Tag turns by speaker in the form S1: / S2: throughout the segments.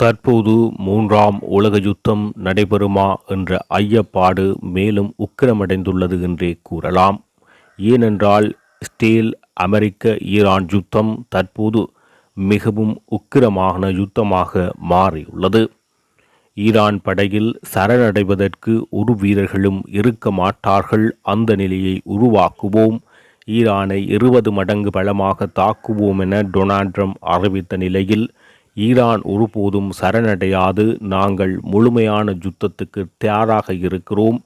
S1: தற்போது மூன்றாம் உலக யுத்தம் நடைபெறுமா என்ற ஐயப்பாடு மேலும் உக்கிரமடைந்துள்ளது என்றே கூறலாம். ஏனென்றால் இஸ்ரேல் அமெரிக்க ஈரான் யுத்தம் தற்போது மிகவும் உக்கிரமான யுத்தமாக மாறியுள்ளது. ஈரான் படையில் சரணடைவதற்கு ஒரு வீரர்களும் இருக்க மாட்டார்கள். அந்த நிலையை உருவாக்குவோம், ஈரானை 20 மடங்கு பலமாக தாக்குவோம் என டொனால்ட் ட்ரம்ப் அறிவித்த நிலையில் ஈரான் ஒருபோதும் சரணடையாது, நாங்கள் முழுமையான யுத்தத்துக்கு தயாராக இருக்கிறோம்,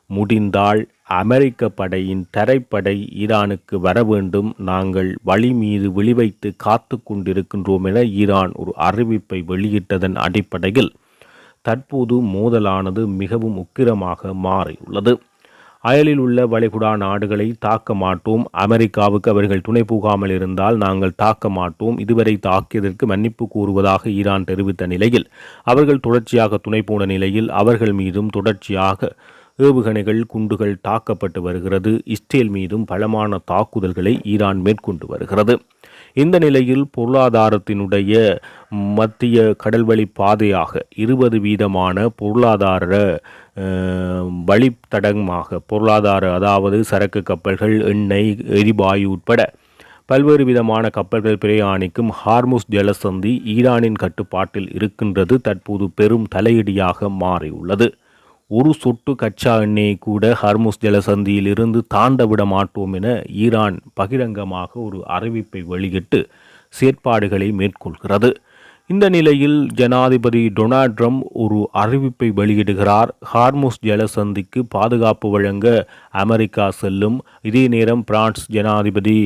S1: முடிந்தால் அமெரிக்க படையின் தரைப்படை ஈரானுக்கு வர வேண்டும், நாங்கள் வழி மீது விழிவைத்து காத்து கொண்டிருக்கின்றோம் என ஈரான் ஒரு அறிவிப்பை வெளியிட்டதன் அடிப்படையில் தற்போது மோதலானது மிகவும் உக்கிரமாக மாறியுள்ளது. அயலில் உள்ள வளைகுடா நாடுகளை தாக்க மாட்டோம், அமெரிக்காவுக்கு அவர்கள் துணை போகாமல் இருந்தால் நாங்கள் தாக்க மாட்டோம், இதுவரை தாக்கியதற்கு மன்னிப்பு கூறுவதாக ஈரான் தெரிவித்த நிலையில் அவர்கள் தொடர்ச்சியாக துணை போன நிலையில் அவர்கள் மீதும் தொடர்ச்சியாக ஏவுகணைகள் குண்டுகள் தாக்கப்பட்டு வருகிறது. இஸ்ரேல் மீதும் பலமான தாக்குதல்களை ஈரான் மேற்கொண்டு வருகிறது. இந்த நிலையில் பொருளாதாரத்தினுடைய மத்திய கடல்வழி பாதையாக 20% பொருளாதார வழித்தடமாக அதாவது சரக்கு கப்பல்கள், எண்ணெய், எரிவாயு உட்பட பல்வேறு விதமான கப்பல்கள் பிரயாணிக்கும் ஹார்முஸ் ஜலசந்தி ஈரானின் கட்டுப்பாட்டில் இருக்கின்றது. தற்போது பெரும் தலையீடியாக மாறியுள்ளது. ஒரு சொட்டு கச்சா எண்ணெயை கூட ஹார்முஸ் ஜலசந்தியில் இருந்து தாண்ட விட மாட்டோம் என ஈரான் பகிரங்கமாக ஒரு அறிவிப்பை வெளியிட்டு செயற்பாடுகளை மேற்கொள்கிறது. இந்த நிலையில் ஜனாதிபதி டொனால்ட் ட்ரம்ப் ஒரு அறிவிப்பை வெளியிடுகிறார். ஹார்முஸ் ஜலசந்திக்கு பாதுகாப்பு வழங்க அமெரிக்கா செல்லும். இதே நேரம் பிரான்ஸ் ஜனாதிபதி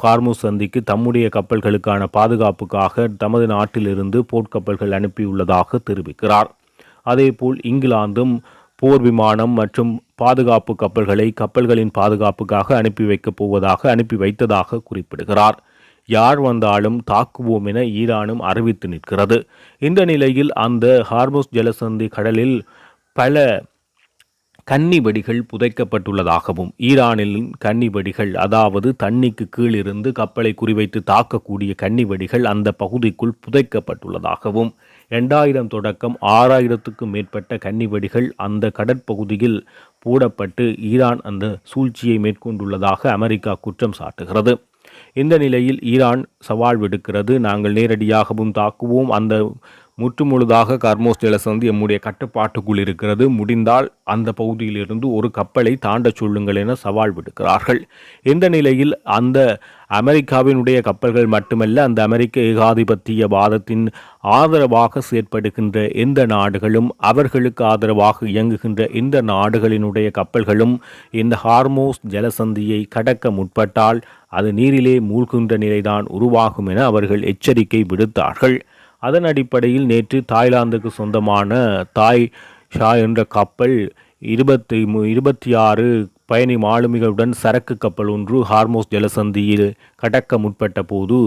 S1: ஹார்முஸ் சந்திக்கு தம்முடைய கப்பல்களுக்கான பாதுகாப்புக்காக தமது நாட்டிலிருந்து போர்க்கப்பல்கள் அனுப்பியுள்ளதாக தெரிவிக்கிறார். அதேபோல் இங்கிலாந்தும் போர் விமானம் மற்றும் பாதுகாப்பு கப்பல்களின் பாதுகாப்புக்காக அனுப்பி வைத்ததாக குறிப்பிடுகிறார். யார் வந்தாலும் தாக்குவோம் என ஈரானும் அறிவித்து நிற்கிறது. இந்த நிலையில் அந்த ஹார்முஸ் ஜலசந்தி கடலில் பல கன்னிவெடிகள் புதைக்கப்பட்டுள்ளதாகவும், ஈரானில் கன்னிவெடிகள் அதாவது தண்ணிக்கு கீழிருந்து கப்பலை குறிவைத்து தாக்கக்கூடிய கன்னிவெடிகள் அந்த பகுதிக்குள் புதைக்கப்பட்டுள்ளதாகவும், 2000 தொடக்கம் 6000க்கும் மேற்பட்ட கன்னிவெடிகள் அந்த கடற்பகுதியில் போடப்பட்டு ஈரான் அந்த சூழ்ச்சியை மேற்கொண்டுள்ளதாக அமெரிக்கா குற்றம் சாட்டுகிறது. இந்த நிலையில் ஈரான் சவால் விடுக்கிறது, நாங்கள் நேரடியாகவும் தாக்குவோம், அந்த முற்றுமுழுதாக ஹார்முஸ் ஜலசந்தி நம்முடைய கட்டுப்பாட்டுக்குள் இருக்கிறது, முடிந்தால் அந்த பகுதியிலிருந்து ஒரு கப்பலை தாண்ட சொல்லுங்கள் என சவால் விடுக்கிறார்கள். இந்த நிலையில் அந்த அமெரிக்காவினுடைய கப்பல்கள் மட்டுமல்ல, அந்த அமெரிக்க ஏகாதிபத்திய வாதத்தின் ஆதரவாக செயற்படுகின்ற எந்த நாடுகளும், அவர்களுக்கு ஆதரவாக இயங்குகின்ற இந்த நாடுகளினுடைய கப்பல்களும் இந்த ஹார்முஸ் ஜலசந்தியை கடக்க முற்பட்டால் அது நீரிலே மூழ்கின்ற நிலைதான் உருவாகும் என அவர்கள் எச்சரிக்கை விடுத்தார்கள். அதன் அடிப்படையில் நேற்று தாய்லாந்துக்கு சொந்தமான தாய் ஷா என்ற கப்பல் 26 பயணி மாலுமிகளுடன் சரக்கு கப்பல் ஒன்று ஹார்முஸ் ஜலசந்தியில் கடக்க முற்பட்ட போது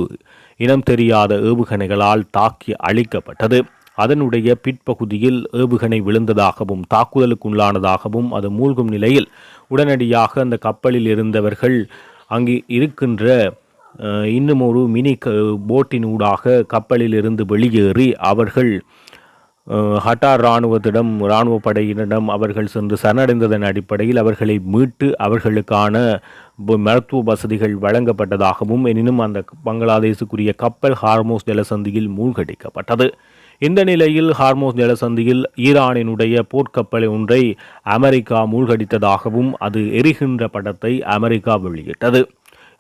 S1: இனம் தெரியாத ஏவுகணைகளால் தாக்கி அழிக்கப்பட்டது. அதனுடைய பிற்பகுதியில் ஏவுகணை விழுந்ததாகவும் தாக்குதலுக்கு உள்ளானதாகவும் அது மூழ்கும் நிலையில் உடனடியாக அந்த கப்பலில் இருந்தவர்கள் அங்கு இருக்கின்ற இன்னும் ஒரு மினி போட்டினூடாக கப்பலில் இருந்து வெளியேறி அவர்கள் ஹட்டார் இராணுவ படையினரிடம் அவர்கள் சென்று சரணடைந்ததன் அடிப்படையில் அவர்களை மீட்டு அவர்களுக்கான மருத்துவ வசதிகள் வழங்கப்பட்டதாகவும், எனினும் அந்த பங்களாதேசுக்குரிய கப்பல் ஹார்முஸ் ஜலசந்தியில் மூழ்கடிக்கப்பட்டது. இந்த நிலையில் ஹார்முஸ் ஜலசந்தியில் ஈரானினுடைய போர்க்கப்பலை ஒன்றை அமெரிக்கா மூழ்கடித்ததாகவும் அது எரிகின்ற படத்தை அமெரிக்கா வெளியிட்டது.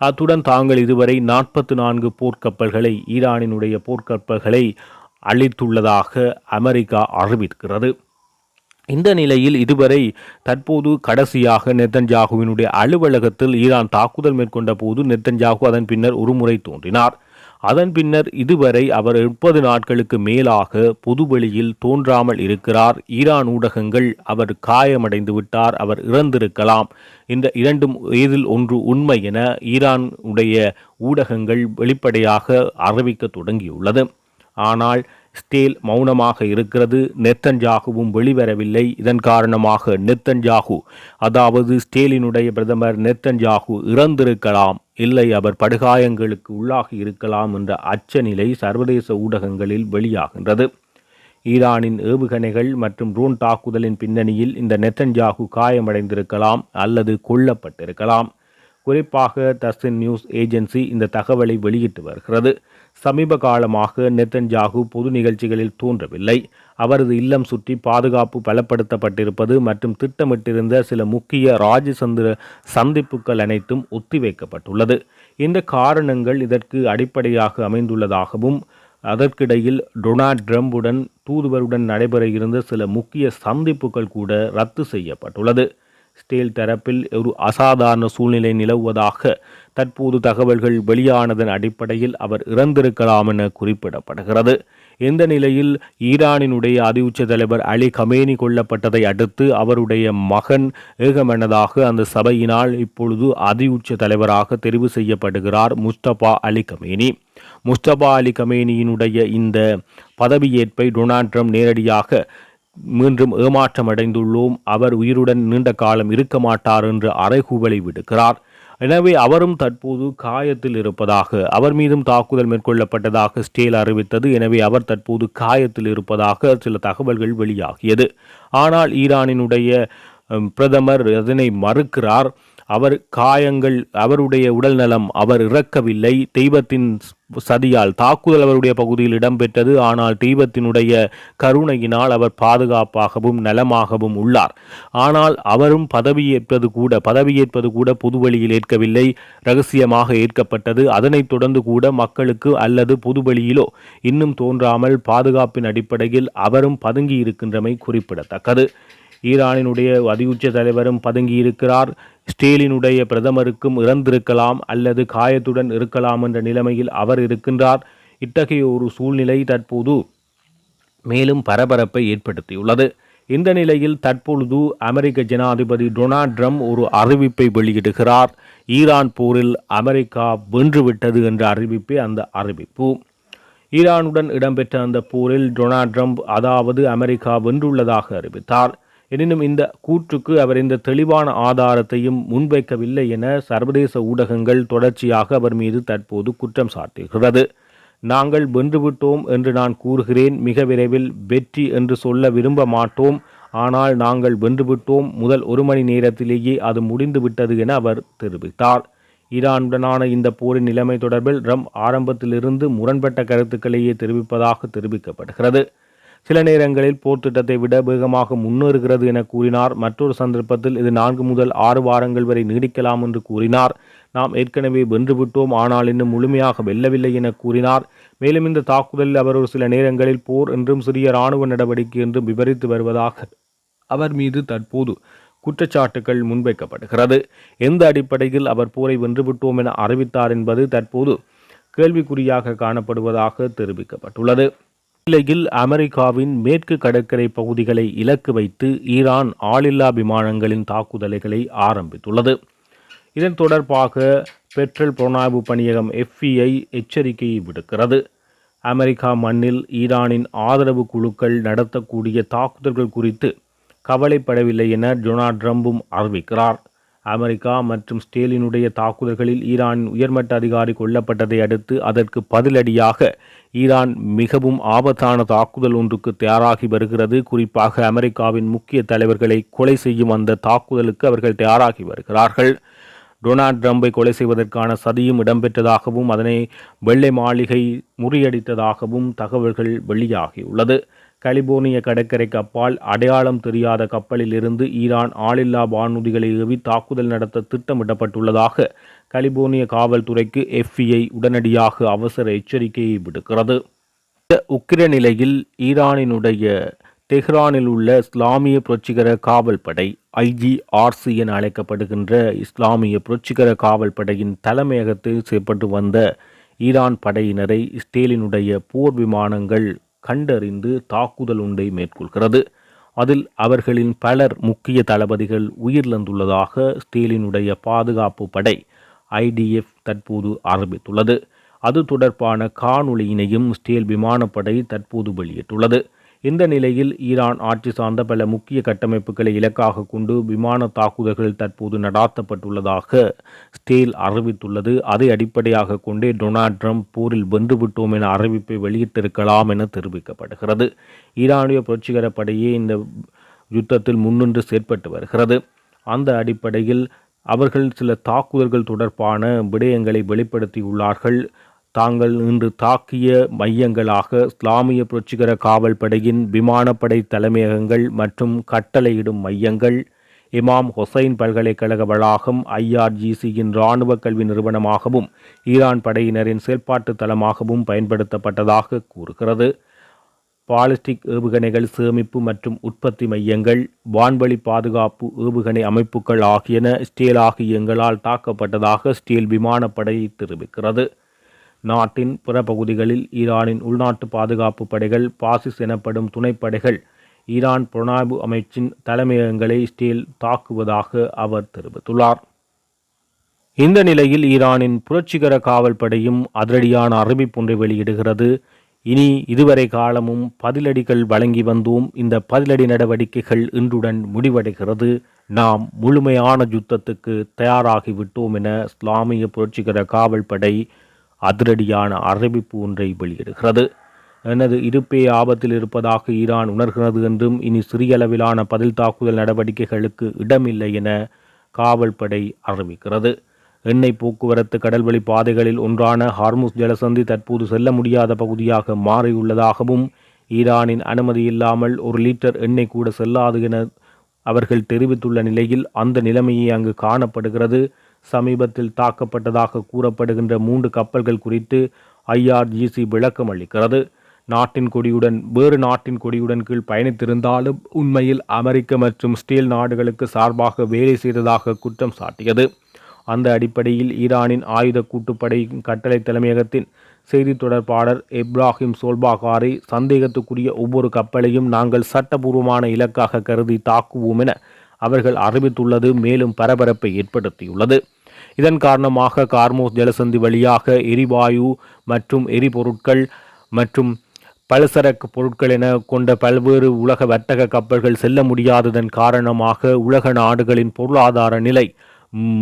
S1: அத்துடன் தாங்கள் இதுவரை 44 போர்க்கப்பல்களை ஈரானினுடைய போர்க்கப்பல்களை அளித்துள்ளதாக அமெரிக்கா அறிவிக்கிறது. இந்த நிலையில் இதுவரை தற்போது கடைசியாக நெத்தன்யாகுவினுடைய அலுவலகத்தில் ஈரான் தாக்குதல் மேற்கொண்ட போது நெத்தன்யாகு அதன் பின்னர் ஒரு முறை தோன்றினார். அதன் பின்னர் இதுவரை அவர் 30 நாட்களுக்கு மேலாக பொதுவெளியில் தோன்றாமல் இருக்கிறார். ஈரான் ஊடகங்கள் அவர் காயமடைந்து விட்டார், அவர் இறந்திருக்கலாம், இந்த இரண்டும் இதில் ஒன்று உண்மை என ஈரான் உடைய ஊடகங்கள் வெளிப்படையாக அறிவிக்க தொடங்கியுள்ளது. ஆனால் இஸ்ரேல் மௌனமாக இருக்கிறது. நெத்தன்யாகுவும் வெளிவரவில்லை. இதன் காரணமாக நெத்தன்யாகு அதாவது இஸ்ரேலினுடைய பிரதமர் நெத்தன்யாகு இறந்திருக்கலாம், இல்லை அவர் படுகாயங்களுக்கு உள்ளாகி இருக்கலாம் என்ற அச்சநிலை சர்வதேச ஊடகங்களில் வெளியாகின்றது. ஈரானின் ஏவுகணைகள் மற்றும் ட்ரோன் தாக்குதலின் பின்னணியில் இந்த நெத்தன்யாகு காயமடைந்திருக்கலாம் அல்லது கொல்லப்பட்டிருக்கலாம். குறிப்பாக தஸ்னிம் நியூஸ் ஏஜென்சி இந்த தகவலை வெளியிட்டு வருகிறது. சமீப காலமாக நெத்தன்யாகு பொது நிகழ்ச்சிகளில் தோன்றவில்லை. அவரது இல்லம் சுற்றி பாதுகாப்பு பலப்படுத்தப்பட்டிருப்பது மற்றும் திட்டமிட்டிருந்த சில முக்கிய ராஜதந்திர சந்திப்புகள் அனைத்தும் ஒத்திவைக்கப்பட்டுள்ளது. இந்த காரணங்கள் இதற்கு அடிப்படையாக அமைந்துள்ளதாகவும் அதற்கிடையில் டொனால்ட் ட்ரம்புடன் தூதுவருடன் நடைபெற இருந்த சில முக்கிய சந்திப்புகள் கூட ரத்து செய்யப்பட்டுள்ளது. ஸ்டேல் தரப்பில் ஒரு அசாதாரண சூழ்நிலை நிலவுவதாக தற்போது தகவல்கள் வெளியானதன் அடிப்படையில் அவர் இறந்திருக்கலாம் என குறிப்பிடப்படுகிறது. இந்த நிலையில் ஈரானினுடைய அதிஉச்ச தலைவர் அலி கமேனி கொல்லப்பட்டதை அடுத்து அவருடைய மகன் ஏகமனதாக அந்த சபையினால் இப்பொழுது அதிஉச்ச தலைவராக தெரிவு செய்யப்படுகிறார் முஸ்தபா அலி கமேனி. முஸ்தபா அலி கமேனியினுடைய இந்த பதவியேற்பை டொனால்ட் ட்ரம்ப் நேரடியாக மீண்டும் ஏமாற்றமடைந்துள்ளோம், அவர் உயிருடன் நீண்ட காலம் இருக்க மாட்டார் என்று அறைகூவலை விடுக்கிறார். எனவே அவரும் தற்போது காயத்தில் இருப்பதாக, அவர் மீதும் தாக்குதல் மேற்கொள்ளப்பட்டதாக ஸ்டேல் அறிவித்தது. எனவே அவர் தற்போது காயத்தில் இருப்பதாக சில தகவல்கள் வெளியாகியது. ஆனால் ஈரானினுடைய பிரதமர் அதனை மறுக்கிறார். அவர் காயங்கள், அவருடைய உடல் நலம், அவர் இறக்கவில்லை, தெய்வத்தின் சதியால் தாக்குதல் அவருடைய பகுதியில் இடம்பெற்றது. ஆனால் தெய்வத்தினுடைய கருணையினால் அவர் பாதுகாப்பாகவும் நலமாகவும் உள்ளார். ஆனால் அவரும் பதவியேற்பது கூட பொதுவெளியில் ஏற்கவில்லை, ரகசியமாக ஏற்கப்பட்டது. அதனைத் தொடர்ந்து கூட மக்களுக்கு அல்லது பொதுவெளியிலோ இன்னும் தோன்றாமல் பாதுகாப்பின் அடிப்படையில் அவரும் பதுங்கி இருக்கின்றமை குறிப்பிடத்தக்கது. ஈரானினுடைய அதிஉச்ச தலைவரும் பதுங்கியிருக்கிறார். ஸ்டேலினுடைய பிரதமருக்கும் இறந்திருக்கலாம் அல்லது காயத்துடன் இருக்கலாம் என்ற நிலைமையில் அவர் இருக்கின்றார். இத்தகைய ஒரு சூழ்நிலை தற்போது மேலும் பரபரப்பை ஏற்படுத்தியுள்ளது. இந்த நிலையில் தற்பொழுது அமெரிக்க ஜனாதிபதி டொனால்ட் ட்ரம்ப் ஒரு அறிவிப்பை வெளியிடுகிறார். ஈரான் போரில் அமெரிக்கா வென்றுவிட்டது என்ற அறிவிப்பே அந்த அறிவிப்பு. ஈரானுடன் இடம்பெற்ற அந்த போரில் டொனால்ட் ட்ரம்ப் அதாவது அமெரிக்கா வென்றுள்ளதாக அறிவித்தார். எனினும் இந்த கூற்றுக்கு அவர் இந்த தெளிவான ஆதாரத்தையும் முன்வைக்கவில்லை என சர்வதேச ஊடகங்கள் தொடர்ச்சியாக அவர் மீது தற்போது குற்றம் சாட்டுகிறது. நாங்கள் வென்றுவிட்டோம் என்று நான் கூறுகிறேன். மிக விரைவில் வெற்றி என்று சொல்ல விரும்ப மாட்டோம். ஆனால் நாங்கள் வென்றுவிட்டோம். முதல் 1 மணி நேரத்திலேயே அது முடிந்துவிட்டது என அவர் தெரிவித்தார். ஈரானுடனான இந்த போரின் நிலைமை தொடர்பில் ட்ரம்ப் ஆரம்பத்திலிருந்து முரண்பட்ட கருத்துக்களையே தெரிவிப்பதாக தெரிவிக்கப்படுகிறது. சில நேரங்களில் போர் திட்டத்தை விட வேகமாக முன்னேறுகிறது என கூறினார். மற்றொரு சந்தர்ப்பத்தில் இது 4 முதல் 6 வாரங்கள் வரை நீடிக்கலாம் என்று கூறினார். நாம் ஏற்கனவே வென்றுவிட்டோம், ஆனால் இன்னும் முழுமையாக வெல்லவில்லை என கூறினார். மேலும் இந்த தாக்குதலில் அவர் ஒரு சில நேரங்களில் போர் என்றும் சிறிய இராணுவ நடவடிக்கை என்றும் விவரித்து வருவதாக அவர் மீது தற்போது குற்றச்சாட்டுகள் முன்வைக்கப்படுகிறது. எந்த அடிப்படையில் அவர் போரை வென்றுவிட்டோம் என அறிவித்தார் என்பது தற்போது கேள்விக்குறியாக காணப்படுவதாக தெரிவிக்கப்பட்டுள்ளது. இந்நிலையில் அமெரிக்காவின் மேற்கு கடற்கரை பகுதிகளை இலக்கு வைத்து ஈரான் ஆளில்லா விமானங்களின் தாக்குதல்களை ஆரம்பித்துள்ளது. இதன் தொடர்பாக பெட்ரோல் புலனாய்வு பணியகம் FBI எச்சரிக்கையை விடுக்கிறது. அமெரிக்கா மண்ணில் ஈரானின் ஆதரவு குழுக்கள் நடத்தக்கூடிய தாக்குதல்கள் குறித்து கவலைப்படவில்லை என டொனால்ட் ட்ரம்பும் அறிவிக்கிறார். அமெரிக்கா மற்றும் ஸ்டேலினுடைய தாக்குதல்களில் ஈரானின் உயர்மட்ட அதிகாரி கொல்லப்பட்டதை அடுத்து அதற்கு பதிலடியாக ஈரான் மிகவும் ஆபத்தான தாக்குதல் ஒன்றுக்கு தயாராகி வருகிறது. குறிப்பாக அமெரிக்காவின் முக்கிய தலைவர்களை கொலை செய்யும் அந்த தாக்குதலுக்கு அவர்கள் தயாராகி வருகிறார்கள். டொனால்ட் ட்ரம்பை கொலை செய்வதற்கான சதியும் இடம்பெற்றதாகவும் அதனை வெள்ளை மாளிகை முறியடித்ததாகவும் தகவல்கள் வெளியாகியுள்ளது. கலிபோர்னிய கடற்கரைக்கு அப்பால் அடையாளம் தெரியாத கப்பலில் இருந்து ஈரான் ஆளில்லா வானூர்திகளை ஏவி தாக்குதல் நடத்த திட்டமிடப்பட்டுள்ளதாக கலிபோர்னிய காவல்துறைக்கு FBI உடனடியாக அவசர எச்சரிக்கையை விடுக்கிறது. இந்த உக்கிர நிலையில் ஈரானினுடைய தெஹ்ரானில் உள்ள இஸ்லாமிய புரட்சிகர காவல் படை IGRC என அழைக்கப்படுகின்ற இஸ்லாமிய புரட்சிகர காவல் படையின் தலைமையகத்தில் செயல்பட்டு வந்த ஈரான் படையினரை இஸ்ரேலினுடைய போர் விமானங்கள் கண்டறிந்து தாக்குதல் ஒன்றை மேற்கொள்கிறது. அதில் அவர்களின் பலர் முக்கிய தளபதிகள் உயிரிழந்துள்ளதாக இஸ்ரேலினுடைய பாதுகாப்பு படை IDF தற்போது ஆரம்பித்துள்ளது. அது தொடர்பான காணொளியினையும் இஸ்ரேல் விமானப்படை தற்போது வெளியிட்டுள்ளது. இந்த நிலையில் ஈரான் ஆட்சி சார்ந்த பல முக்கிய கட்டமைப்புகளை இலக்காக கொண்டு விமான தாக்குதல்கள் தற்போது நடாத்தப்பட்டுள்ளதாக ஸ்டேல் அறிவித்துள்ளது. அதை அடிப்படையாக கொண்டே டொனால்ட் ட்ரம்ப் போரில் வென்றுவிட்டோம் என அறிவிப்பை வெளியிட்டிருக்கலாம் என தெரிவிக்கப்படுகிறது. ஈரானிய புரட்சிகர படையே இந்த யுத்தத்தில் முன்னின்று செயற்பட்டு வருகிறது. அந்த அடிப்படையில் அவர்கள் சில தாக்குதல்கள் தொடர்பான விடயங்களை வெளிப்படுத்தியுள்ளார்கள். தாங்கள் இன்று தாக்கிய மையங்களாக இஸ்லாமிய புரட்சிகர காவல் படையின் விமானப்படை தலைமையகங்கள் மற்றும் கட்டளையிடும் மையங்கள், இமாம் ஹொசைன் பல்கலைக்கழக வளாகம், IRGCயின் இராணுவ கல்வி நிறுவனமாகவும் ஈரான் படையினரின் செயல்பாட்டு தளமாகவும் பயன்படுத்தப்பட்டதாக கூறுகிறது. பாலிஸ்டிக் ஏவுகணைகள் சேமிப்பு மற்றும் உற்பத்தி மையங்கள், வான்வழி பாதுகாப்பு ஏவுகணை அமைப்புகள் ஆகியன ஸ்டேல் ஆகிய எங்களால் தாக்கப்பட்டதாக ஸ்டேல் விமானப்படை தெரிவிக்கிறது. நாட்டின் பிற பகுதிகளில் ஈரானின் உள்நாட்டு பாதுகாப்பு படைகள், பாசிஸ் எனப்படும் துணைப்படைகள் ஈரான் புலனாய்வு அமைச்சின் தலைமையகங்களை ஸ்டேல் தாக்குவதாக அவர் தெரிவித்துள்ளார். இந்த நிலையில் ஈரானின் புரட்சிகர காவல் படையும் அதிரடியான அறிவிப்பொன்றை வெளியிடுகிறது. இனி இதுவரை காலமும் பதிலடிகள் வழங்கி வந்தோம். இந்த பதிலடி நடவடிக்கைகள் இன்றுடன் முடிவடைகிறது. நாம் முழுமையான யுத்தத்துக்கு தயாராகிவிட்டோம் என இஸ்லாமிய புரட்சிகர காவல் படை அதிரடியான அறிவிப்பு ஒன்றை வெளியிடுகிறது. எனது இருப்பே ஆபத்தில் இருப்பதாக ஈரான் உணர்கிறது என்றும் இனி சிறிய அளவிலான பதில் தாக்குதல் நடவடிக்கைகளுக்கு இடமில்லை என காவல் படை அறிவிக்கிறது. எண்ணெய் போக்குவரத்து கடல்வழி பாதைகளில் ஒன்றான ஹார்முஸ் ஜலசந்தி தற்போது செல்ல முடியாத பகுதியாக மாறியுள்ளதாகவும் ஈரானின் அனுமதி இல்லாமல் 1 லிட்டர் எண்ணெய் கூட செல்லாது என அவர்கள் தெரிவித்துள்ள நிலையில் அந்த நிலைமையே அங்கு காணப்படுகிறது. சமீபத்தில் தாக்கப்பட்டதாக கூறப்படுகின்ற 3 கப்பல்கள் குறித்து IRGC விளக்கம் அளிக்கிறது. நாட்டின் கொடியுடன் வேறு நாட்டின் கொடியுடன் கீழ் பயணித்திருந்தாலும் உண்மையில் அமெரிக்க மற்றும் ஸ்டேல் நாடுகளுக்கு சார்பாக வேலை செய்ததாக குற்றம் சாட்டியது. அந்த அடிப்படையில் ஈரானின் ஆயுத கூட்டுப்படை கட்டளை தலைமையகத்தின் செய்தி தொடர்பாளர் இப்ராஹிம் சோல்பாகாரி சந்தேகத்துக்குரிய ஒவ்வொரு கப்பலையும் நாங்கள் சட்டபூர்வமான இலக்காக கருதி தாக்குவோம் என அவர்கள் அறிவித்துள்ளது மேலும் பரபரப்பை ஏற்படுத்தியுள்ளது. இதன் காரணமாக ஹார்முஸ் ஜலசந்தி வழியாக எரிவாயு மற்றும் எரிபொருட்கள் மற்றும் பலசரக்கு பொருட்கள் என கொண்ட பல்வேறு உலக வர்த்தக கப்பல்கள் செல்ல முடியாததன் காரணமாக உலக நாடுகளின் பொருளாதார நிலை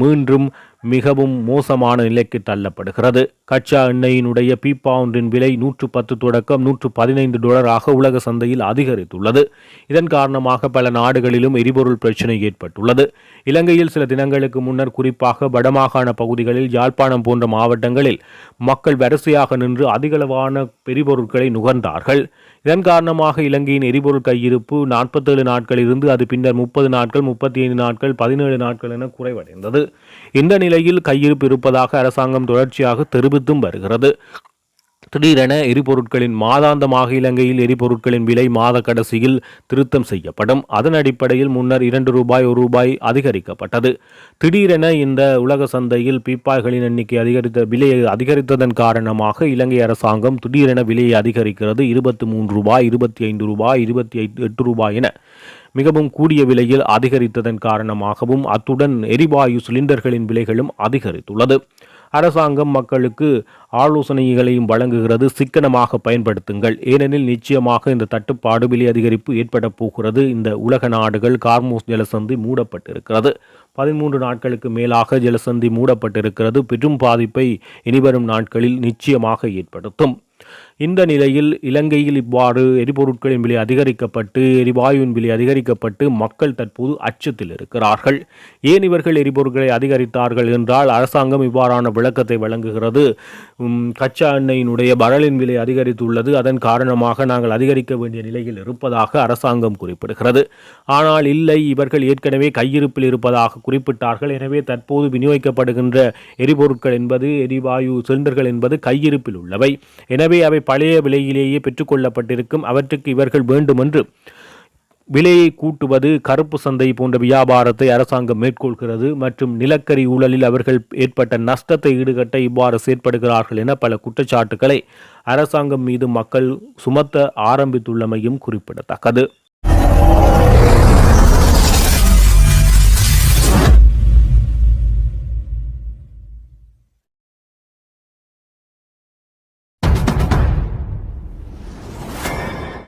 S1: மீண்டும் மிகவும் மோசமான நிலைக்கு தள்ளப்படுகிறது. கச்சா எண்ணெயினுடைய பீப்பா ஒன்றின் விலை $110 தொடக்கம் $115 உலக சந்தையில் அதிகரித்துள்ளது. இதன் காரணமாக பல நாடுகளிலும் எரிபொருள் பிரச்சினை ஏற்பட்டுள்ளது. இலங்கையில் சில தினங்களுக்கு முன்னர் குறிப்பாக வடமாகாண பகுதிகளில் யாழ்ப்பாணம் போன்ற மாவட்டங்களில் மக்கள் வரிசையாக நின்று அதிகளவான எரிபொருட்களை நுகர்ந்தார்கள். இதன் காரணமாக இலங்கையின் எரிபொருள் கையிருப்பு 47 நாட்களில் இருந்து அது பின்னர் 30 நாட்கள், 35 நாட்கள், 17 நாட்கள் என குறைவடைந்தது. இந்த நிலையில் கையிருப்பு இருப்பதாக அரசாங்கம் தொடர்ச்சியாக தெரிவித்தும் வருகிறது. திடீரென எரிபொருட்களின் மாதாந்தமாக இலங்கையில் எரிபொருட்களின் விலை மாத கடைசியில் திருத்தம் செய்யப்படும். அதன் அடிப்படையில் முன்னர் $2 ₹1 அதிகரிக்கப்பட்டது. திடீரென இந்த உலக சந்தையில் பீப்பாய்களின் எண்ணிக்கை விலையை அதிகரித்ததன் காரணமாக இலங்கை அரசாங்கம் திடீரென விலையை அதிகரிக்கிறது. $23, $25, $28 என மிகவும் கூடிய விலையில் அதிகரித்ததன் காரணமாகவும் அத்துடன் எரிவாயு சிலிண்டர்களின் விலைகளும் அதிகரித்துள்ளது. அரசாங்கம் மக்களுக்கு ஆலோசனைகளையும் வழங்குகிறது. சிக்கனமாக பயன்படுத்துங்கள், ஏனெனில் நிச்சயமாக இந்த தட்டுப்பாடு விலை அதிகரிப்பு ஏற்பட போகிறது. இந்த உலக நாடுகள் ஹார்முஸ் ஜலசந்தி மூடப்பட்டிருக்கிறது. 13 நாட்களுக்கு மேலாக ஜலசந்தி மூடப்பட்டிருக்கிறது. பெரும் பாதிப்பை இனிவரும் நாட்களில் நிச்சயமாக ஏற்படுத்தும். இந்த நிலையில் இலங்கையில் இவ்வாறு எரிபொருட்களின் விலை அதிகரிக்கப்பட்டு எரிவாயுவின் விலை அதிகரிக்கப்பட்டு மக்கள் தற்போது அச்சத்தில் இருக்கிறார்கள். ஏன் இவர்கள் எரிபொருட்களை அதிகரித்தார்கள் என்றால் அரசாங்கம் இவ்வாறான விளக்கத்தை வழங்குகிறது. கச்சா எண்ணெயினுடைய பரலின் விலை அதிகரித்துள்ளது, அதன் காரணமாக நாங்கள் அதிகரிக்க வேண்டிய நிலையில் இருப்பதாக அரசாங்கம் குறிப்பிடுகிறது. ஆனால் இல்லை, இவர்கள் ஏற்கனவே கையிருப்பில் இருப்பதாக குறிப்பிட்டார்கள். எனவே தற்போது விநியோகிக்கப்படுகின்ற எரிபொருட்கள் என்பது எரிவாயு சிலிண்டர்கள் என்பது கையிருப்பில் உள்ளவை. எனவே அவை பழைய விலையிலேயே பெற்றுக்கொள்ளப்பட்டிருக்கும். அவற்றுக்கு இவர்கள் வேண்டுமென்று விலையை கூட்டுவது, கருப்பு சந்தை போன்ற வியாபாரத்தை அரசாங்கம் மேற்கொள்கிறது மற்றும் நிலக்கரி ஊழலில் அவர்கள் ஏற்பட்ட நஷ்டத்தை ஈடுகட்ட இவ்வாறு செயற்படுகிறார்கள் என பல குற்றச்சாட்டுக்களை அரசாங்கம் மீது மக்கள் சுமத்த ஆரம்பித்துள்ளமையும் குறிப்பிடத்தக்கது.